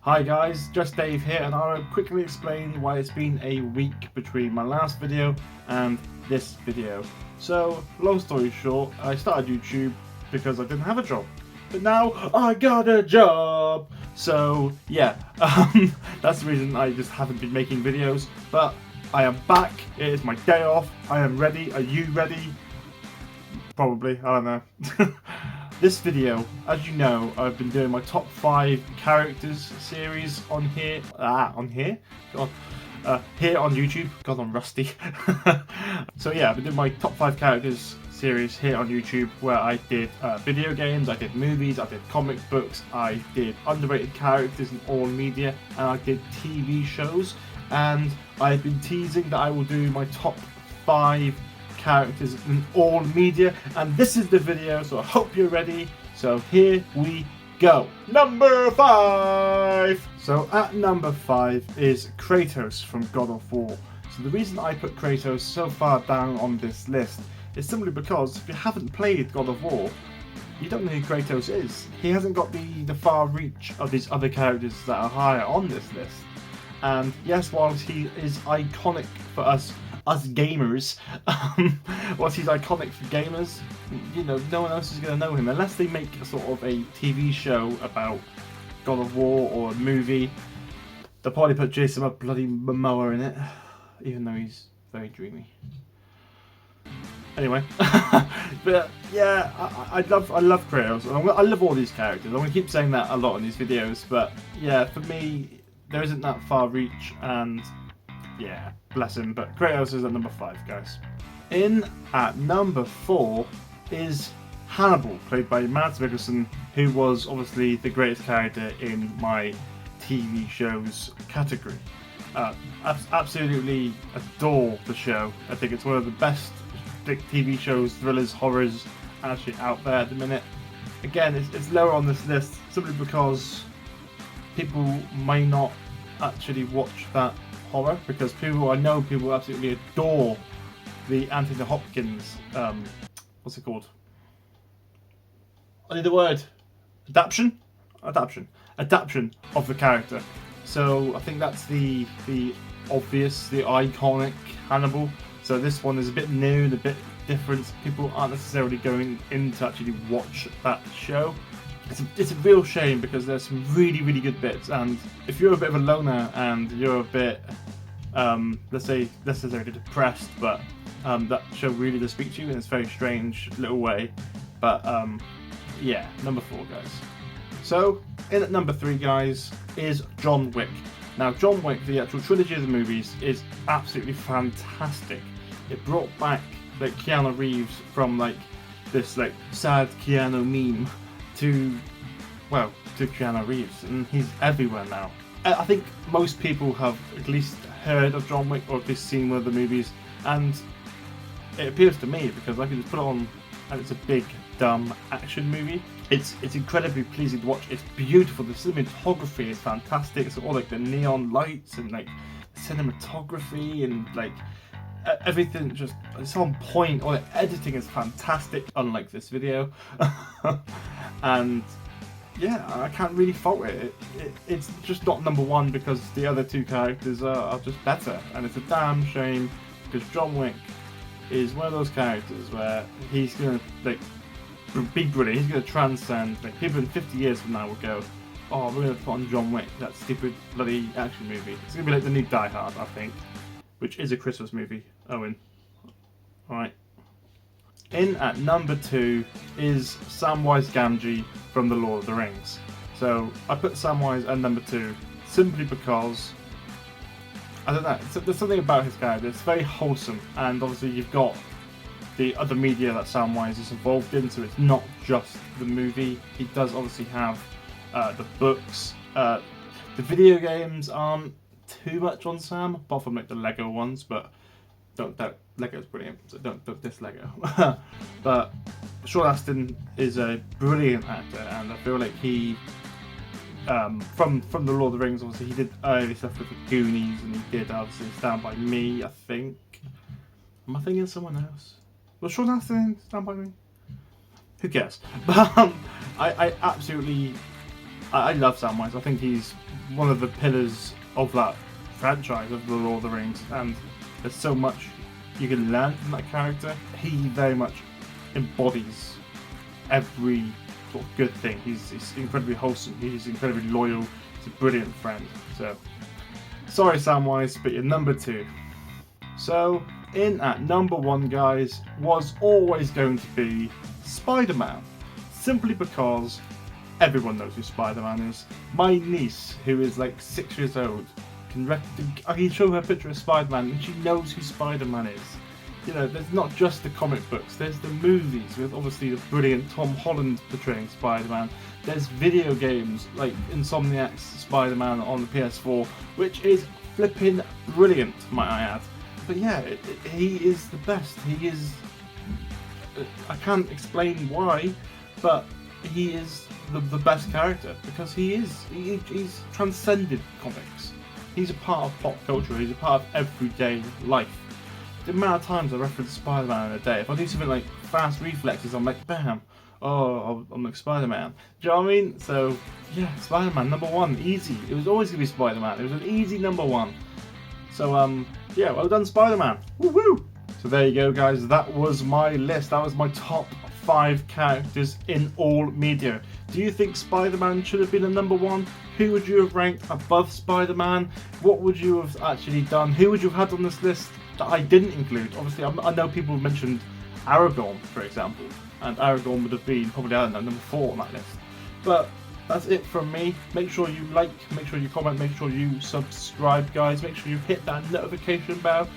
Hi guys, JustDave here, and I'll quickly explain why it's been a week between my last video and this video. So, long story short, I started YouTube because I didn't have a job. But now, I got a job! So, yeah, that's the reason I just haven't been making videos. But I am back, it is my day off, I am ready. Are you ready? Probably, I don't know. This video, as you know, I've been doing my top 5 characters series on here. God. Here on YouTube. God, I'm rusty. So yeah, I've been doing my top 5 characters series here on YouTube, where I did video games, I did movies, I did comic books, I did underrated characters in all media, and I did TV shows. And I've been teasing that I will do my top 5 characters in all media, and this is the video, so I hope you're ready. So here we go. Number 5. So at number 5 is Kratos from God of War. So the reason I put Kratos so far down on this list is simply because if you haven't played God of War, you don't know who Kratos is. He hasn't got the far reach of these other characters that are higher on this list. And yes, whilst he is iconic for us gamers, whilst he's iconic for gamers, you know, no one else is going to know him unless they make a sort of a TV show about God of War or a movie. They'll probably put Jason bloody Momoa in it, even though he's very dreamy. Anyway, but yeah, I love Kratos. I love all these characters. I'm going to keep saying that a lot in these videos, but yeah, for me, there isn't that far reach, and yeah, bless him, but Kratos is at number 5, guys. In at number 4 is Hannibal, played by Mads Mikkelsen, who was obviously the greatest character in my TV shows category. Absolutely adore the show. I think it's one of the best TV shows, thrillers, horrors actually out there at the minute. Again, it's lower on this list simply because people may not actually watch that horror, because I know people absolutely adore the Anthony Hopkins, what's it called? I need the word. Adaptation of the character. So I think that's the obvious, the iconic Hannibal. So this one is a bit new and a bit different. People aren't necessarily going in to actually watch that show. It's a real shame, because there's some really good bits, and if you're a bit of a loner and you're a bit, let's say, necessarily depressed, but that show really does speak to you in this very strange little way. But yeah, number 4, guys. So in at number 3, guys, is John Wick. Now, John Wick, the actual trilogy of the movies, is absolutely fantastic. It brought back like Keanu Reeves from like this like sad Keanu meme to Keanu Reeves, and he's everywhere now. I think most people have at least heard of John Wick, or at least seen one of the movies, and it appeals to me because I can just put it on and it's a big dumb action movie. It's incredibly pleasing to watch. It's beautiful. The cinematography is fantastic. So all like the neon lights and like cinematography and like everything, just it's on point. All the editing is fantastic, unlike this video. And yeah, I can't really fault it. It's just not number 1 because the other 2 characters are just better, and it's a damn shame, because John Wick is one of those characters where he's gonna like be brilliant. He's gonna transcend. Like, people in 50 years from now will go, "Oh, we're gonna put on John Wick, that stupid bloody action movie." It's gonna be like the new Die Hard, I think, which is a Christmas movie. Owen, all right. In at number 2 is Samwise Gamgee from The Lord of the Rings. So I put Samwise at number 2 simply because, I don't know, there's something about his character. It's very wholesome, and obviously you've got the other media that Samwise is involved in, so it's not just the movie. He does obviously have the books. The video games aren't too much on Sam, apart from like the Lego ones, but don't Lego's brilliant, so don't diss Lego. But Sean Astin is a brilliant actor, and I feel like he, from The Lord of the Rings, obviously he did early stuff with the Goonies, and he did obviously Stand By Me, I think. Am I thinking of someone else? Was Sean Astin in Stand By Me? Who cares? But I absolutely I love Samwise. I think he's one of the pillars of that franchise of the Lord of the Rings, and there's so much you can learn from that character. He very much embodies every sort of good thing. He's incredibly wholesome. He's incredibly loyal. He's a brilliant friend. So, sorry Samwise, but you're number 2. So, in at number 1, guys, was always going to be Spider-Man. Simply because everyone knows who Spider-Man is. My niece, who is like 6 years old, I can show her a picture of Spider-Man and she knows who Spider-Man is. You know, there's not just the comic books, there's the movies with obviously the brilliant Tom Holland portraying Spider-Man. There's video games like Insomniac's Spider-Man on the PS4, which is flipping brilliant, might I add. But yeah, he is the best. He is... I can't explain why, but he is the best character because he's transcended comics. He's a part of pop culture. He's a part of everyday life. The amount of times I reference Spider-Man in a day, if I do something like fast reflexes, I'm like, bam, oh, I'm like Spider-Man. Do you know what I mean? So, yeah, Spider-Man, number 1, easy. It was always going to be Spider-Man. It was an easy number 1. So, yeah, well done, Spider-Man. Woo-woo! So there you go, guys. That was my list. That was my top 5 characters in all media. Do you think Spider-Man should have been a number 1? Who would you have ranked above Spider-Man? What would you have actually done? Who would you have had on this list that I didn't include? Obviously, I know people have mentioned Aragorn, for example, and Aragorn would have been probably, I don't know, number 4 on that list. But that's it from me. Make sure you like, make sure you comment, make sure you subscribe, guys. Make sure you hit that notification bell,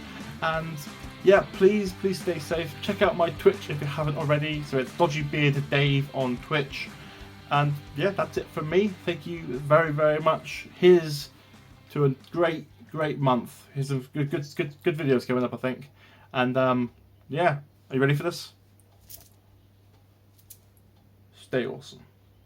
and yeah, please stay safe. Check out my Twitch if you haven't already. So it's Dodgy Bearded Dave on Twitch. And yeah, that's it from me. Thank you very much. Here's to a great month. Here's some good videos coming up, I think. And yeah, are you ready for this? Stay awesome.